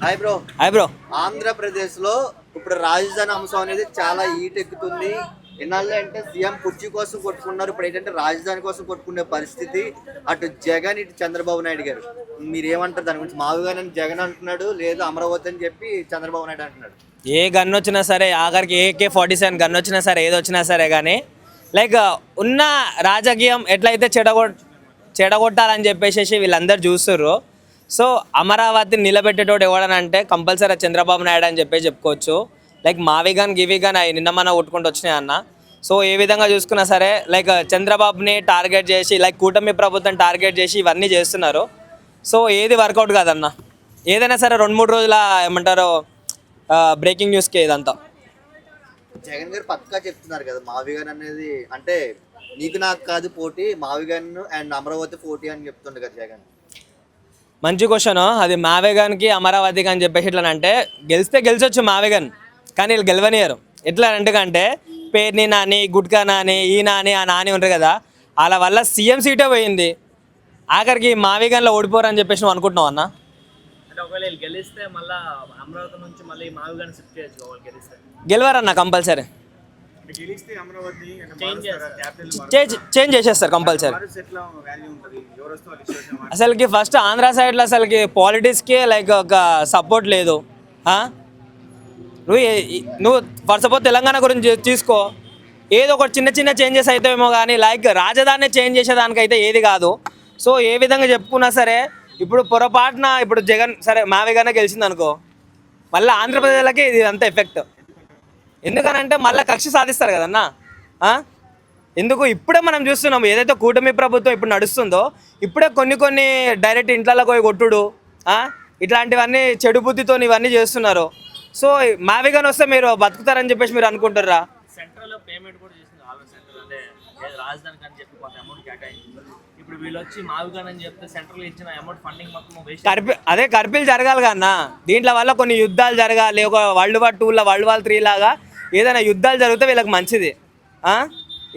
Hi bro. Hi bro. Andhra Pradesh లో ఇప్పుడు రాజధాని అంశం అనేది చాలా ఈటెక్కుతుంది. ఎన్నాళ్ళు అంటే సీఎం కుర్చీ కోసం కొట్టుకున్నారు, ఇప్పుడు ఏంటంటే రాజధాని కోసం కొట్టుకునే పరిస్థితి. అటు జగన్, ఇటు చంద్రబాబు నాయుడు గారు. మీరు ఏమంటారు దాని గురించి? మావుగాని జగన్ అంటున్నాడు, లేదు అమరావతి అని చెప్పి చంద్రబాబు నాయుడు అంటున్నాడు. ఏ గన్ వచ్చినా సరే, ఆఖరికి AK-47 గన్ వచ్చినా సరే, ఏది వచ్చినా సరే కానీ లైక్ ఉన్న రాజకీయం ఎట్లయితే చెడగొట్టాలని చెప్పేసి వీళ్ళందరూ చూస్తుర్రు. సో అమరావతిని నిలబెట్టేటోడు ఎవడనంటే కంపల్సరీ చంద్రబాబు నాయుడు అని చెప్పేసి చెప్పుకోవచ్చు. లైక్ మావిగాన్ గివిగాన్ అవి నిన్న మన కొట్టుకుంటూ వచ్చినాయి అన్న. సో ఏ విధంగా చూసుకున్నా సరే లైక్ చంద్రబాబుని టార్గెట్ చేసి, లైక్ కూటమి ప్రభుత్వం టార్గెట్ చేసి ఇవన్నీ చేస్తున్నారు. సో ఏది వర్కౌట్ కాదన్న. ఏదైనా సరే 2-3 రోజుల ఏమంటారు బ్రేకింగ్ న్యూస్కి ఇదంతా. జగన్ గారు పక్కా చెప్తున్నారు కదా, మావిగాన్ అనేది అంటే నీకు నాకు కాదు పోటీ, మావిగాన్ అండ్ అమరావతి పోటీ అని చెప్తుండే కదా జగన్. మంచి క్వశ్చన్ అది. మావేగాన్కి అమరావతికి అని చెప్పేసి ఎట్లా అంటే గెలిస్తే గెలిచొచ్చు మావేగాన్, కానీ వీళ్ళు గెలవనియరు. ఎట్లా అంటే పేరుని నాని, గుట్కా నాని, ఈ నాని, ఆ నాని ఉంటారు కదా, వాళ్ళ వల్ల సీఎం సీటే పోయింది. ఆఖరికి మావేగాన్లో ఓడిపోరని చెప్పేసి నువ్వు అనుకుంటున్నావు అన్న? అంటే ఒకవేళ గెలిస్తే మళ్ళీ అమరావతి నుంచి మళ్ళీ మావిగాని షిఫ్ట్ చేయొచ్చు. గెలిస్తే గెలవరన్న కంపల్సరీ చేంజ్ చేసేస్తారు కంపల్సరీ. అసలుకి ఫస్ట్ ఆంధ్ర సైడ్లో అసలుకి పాలిటిక్స్కి లైక్ ఒక సపోర్ట్ లేదు. నువ్వు ఫస్ట్ ఆఫ్ ఆల్ తెలంగాణ గురించి తీసుకో, ఏదో ఒక చిన్న చేంజెస్ అవుతాయేమో కానీ లైక్ రాజధాని చేంజ్ చేసేదానికైతే ఏది కాదు. సో ఏ విధంగా చెప్పుకున్నా సరే ఇప్పుడు పొరపాటున ఇప్పుడు జగన్ సరే మావిగానే గెలిచింది అనుకో, మళ్ళీ ఆంధ్రప్రదేశ్లకి ఇది అంత ఎఫెక్ట్. ఎందుకనంటే మళ్ళీ కక్ష సాధిస్తారు కదన్నా. ఎందుకు ఇప్పుడే మనం చూస్తున్నాం ఏదైతే కూటమి ప్రభుత్వం ఇప్పుడు నడుస్తుందో, ఇప్పుడే కొన్ని డైరెక్ట్ ఇంట్లోకి పోయి కొట్టుడు, ఇట్లాంటివన్నీ చెడు బుద్ధితో ఇవన్నీ చేస్తున్నారు. సో మావిగాని వస్తే మీరు బతుకుతారని చెప్పేసి మీరు అనుకుంటారా? సెంట్రల్ పేమెంట్ కూడా చేసింది ఆల్రెడీ. సెంట్రల్ అంటే రాజధానికి అని చెప్పి కొంత అమౌంట్ కేటాయించింది. ఇప్పుడు వీళ్ళు వచ్చి మావిగాని అని చెప్తే సెంట్రల్ ఇచ్చిన అమౌంట్ ఫండింగ్ మొత్తం వేస్ట్. కర్ఫ్యూలు జరగాలి కన్నా. దీంట్లో వల్ల కొన్ని యుద్ధాలు జరగాలి, ఒక World War II, World War III లాగా ఏదైనా యుద్ధాలు జరిగితే వీళ్ళకి మంచిది.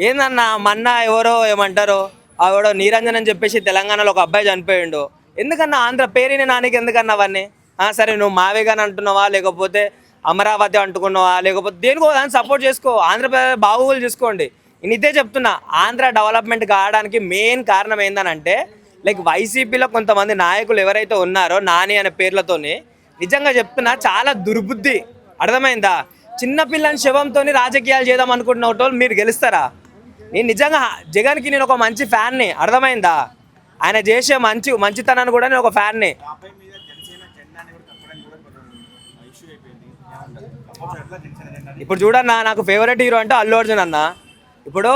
ఏందన్నా మొన్న ఎవరో ఏమంటారో ఆవిడ నీరంజన్ అని చెప్పేసి తెలంగాణలో ఒక అబ్బాయి చనిపోయిండు. ఎందుకన్నా ఆంధ్ర పేరుని నానికి ఎందుకన్నా అవన్నీ? సరే నువ్వు మావేగాని అంటున్నావా, లేకపోతే అమరావతి అంటుకున్నావా, లేకపోతే దేనికో దాన్ని సపోర్ట్ చేసుకో. ఆంధ్రప్రదేశ్ బాగోగులు చూసుకోండి. నేను ఇదే చెప్తున్నా, ఆంధ్ర డెవలప్మెంట్ కావడానికి మెయిన్ కారణం ఏందనంటే లైక్ వైసీపీలో కొంతమంది నాయకులు ఎవరైతే ఉన్నారో నాని అనే పేర్లతోని, నిజంగా చెప్తున్నా చాలా దుర్బుద్ధి. అర్థమైందా? చిన్నపిల్లని శవంతో రాజకీయాలు చేద్దాం అనుకుంటున్న వాళ్ళు మీరు గెలుస్తారా? నేను నిజంగా జగన్కి నేను ఒక మంచి ఫ్యాన్ని. అర్థమైందా? ఆయన చేసే మంచితనాన్ని కూడా నేను ఒక ఫ్యాన్ని. ఇప్పుడు చూడన్నా, నాకు ఫేవరెట్ హీరో అంటే అల్లు అర్జున్ అన్న. ఇప్పుడు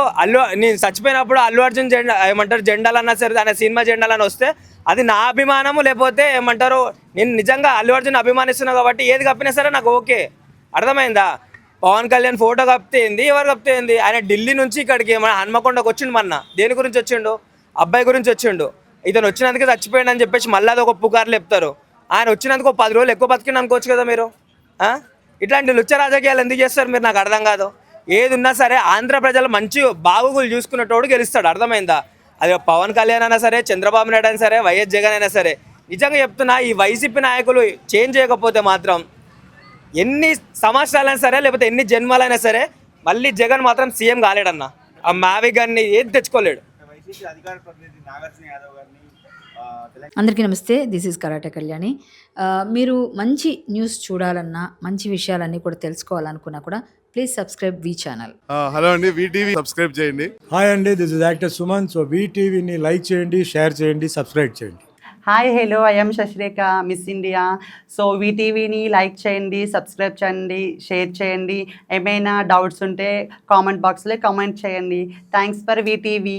నేను చచ్చిపోయినప్పుడు అల్లు అర్జున్ జెండా ఏమంటారు జెండాలు అన్నా సరే, ఆయన సినిమా జెండాలని వస్తే అది నా అభిమానము, లేకపోతే ఏమంటారు నేను నిజంగా అల్లు అర్జున్ అభిమానిస్తున్నా కాబట్టి ఏది కప్పినా సరే నాకు ఓకే. అర్థమైందా? పవన్ కళ్యాణ్ ఫోటో కప్పితే ఏంది, ఎవరు కప్పితే ఏంది? ఆయన ఢిల్లీ నుంచి ఇక్కడికి మన హన్మకొండకు వచ్చిండు. మొన్న దేని గురించి వచ్చిండు? అబ్బాయి గురించి వచ్చిండు. ఇతను వచ్చినందుకే చచ్చిపోయాడు అని చెప్పేసి మళ్ళీ అది ఒక పుకార్లు చెప్తారు. ఆయన వచ్చినందుకు 10 రోజులు ఎక్కువ బతికిండు అనుకోవచ్చు కదా మీరు. ఇట్లాంటి లుచ్చ రాజకీయాలు ఎందుకు చేస్తారు మీరు? నాకు అర్థం కాదు. ఏది ఉన్నా సరే ఆంధ్ర ప్రజలు మంచి బాగుగులు చూసుకున్నటోడు గెలుస్తాడు. అర్థమైందా? అది పవన్ కళ్యాణ్ అయినా సరే, చంద్రబాబు నాయుడు అయినా సరే, వైఎస్ జగన్ అయినా సరే. నిజంగా చెప్తున్నా, ఈ వైసీపీ నాయకులు చేంజ్ చేయకపోతే మాత్రం ఎన్ని సంవత్సరాలైనా సరే, లేకపోతే ఎన్ని జన్మలైనా సరే మళ్ళీ జగన్ మాత్రం సీఎం కాలేడన్న. ఆ మావిగాన్ని ఏది తెచ్చుకోలేడు. అందరికీ నమస్తే, దిస్ ఈజ్ కరాటే కళ్యాణి. మీరు మంచి న్యూస్ చూడాలన్నా, మంచి విషయాలన్నీ కూడా తెలుసుకోవాలనుకున్నా కూడా please subscribe V channel. Hello అండి, వీటీవీ సబ్స్క్రైబ్ చేయండి. హాయ్ అండి, this is actor Suman. So వీటీవీని లైక్ చేయండి, షేర్ చేయండి, సబ్స్క్రైబ్ చేయండి. Hi hello, I'm Shashirekha, Miss India. So వీటీవీని లైక్ చేయండి, సబ్స్క్రైబ్ చేయండి, షేర్ చేయండి. ఏమైనా డౌట్స్ ఉంటే కామెంట్ బాక్స్లో కామెంట్ చేయండి. Thanks for VTV.